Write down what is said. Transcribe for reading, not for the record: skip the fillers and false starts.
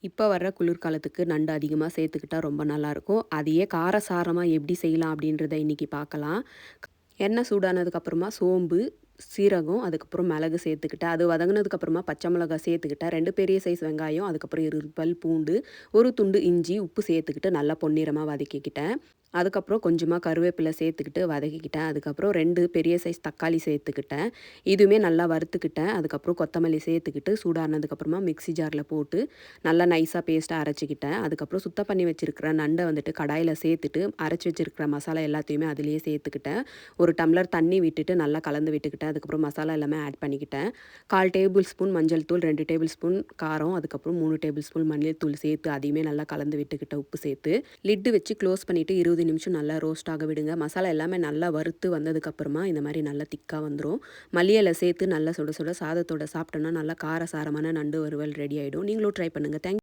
இப்போ வர்ற குளிர்காலத்துக்கு நண்டு அதிகமாக சேர்த்துக்கிட்டா ரொம்ப நல்லாயிருக்கும். அதையே காரசாரமா எப்படி செய்யலாம் அப்படின்றத இன்னைக்கு பார்க்கலாம். எண்ணெய் சூடானதுக்கப்புறமா சோம்பு, சீரகம், அதுக்கப்புறம் மிளகு சேர்த்துக்கிட்டேன். அது வதங்குனதுக்கப்புறமா பச்சை மிளகாய் சேர்த்துக்கிட்டேன். 2 பெரிய சைஸ் வெங்காயம், அதுக்கப்புறம் 20 பல் பூண்டு, 1 துண்டு இஞ்சி, உப்பு சேர்த்துக்கிட்டு நல்லா பொன்னிறமா வதக்கிக்கிட்டேன். அதுக்கப்புறம் கொஞ்சமா கருவேப்பிலை சேர்த்துக்கிட்டு வதக்கிக்கிட்டேன். அதுக்கப்புறம் 2 பெரிய சைஸ் தக்காளி சேர்த்துக்கிட்டேன். இதுவுமே நல்லா வறுத்துக்கிட்டேன். அதுக்கப்புறம் கொத்தமல்லி சேர்த்துக்கிட்டு சூடானதுக்கப்புறமா மிக்ஸி ஜாரில் போட்டு நல்லா நைஸாக பேஸ்ட்டாக அரைச்சிக்கிட்டேன். அதுக்கப்புறம் சுத்தம் பண்ணி வச்சிருக்கிற நண்டை வந்துட்டு கடாயில சேர்த்துட்டு, அரைச்சு வச்சிருக்கிற மசாலா எல்லாத்தையுமே அதிலேயே சேர்த்துக்கிட்டேன். 1 டம்ளர் தண்ணி விட்டுட்டு நல்லா கலந்து விட்டுக்கிட்டேன். அதுக்கப்புறம் மசாலா எல்லாமே ஆட் பண்ணிக்கிட்டேன். 1/4 டேபிள் ஸ்பூன் மஞ்சள் தூள், 2 டேபிள் ஸ்பூன் காரம், அதுக்கப்புறம் 3 டேபிள் ஸ்பூன் மஞ்சள் தூள் சேர்த்து அதையுமே நல்லா கலந்து விட்டுக்கிட்டேன் உப்பு சேர்த்து. லிட்டு வச்சு க்ளோஸ் பண்ணிவிட்டு 20 நிமிஷம் நல்லா ரோஸ்ட் ஆக விடுங்க. மசாலா எல்லாமே நல்லா வறுத்து வந்ததுக்கப்புறமா இந்த மாதிரி நல்லா திக்காக வந்துடும். மல்லி இலை சேர்த்து நல்லா சுட சுட சாதத்தோட சாப்பிட்டோன்னா நல்லா காரசாரமான நண்டு வறுவல் ரெடி ஆகிடும். நீங்களும் ட்ரை பண்ணுங்கள். தேங்க்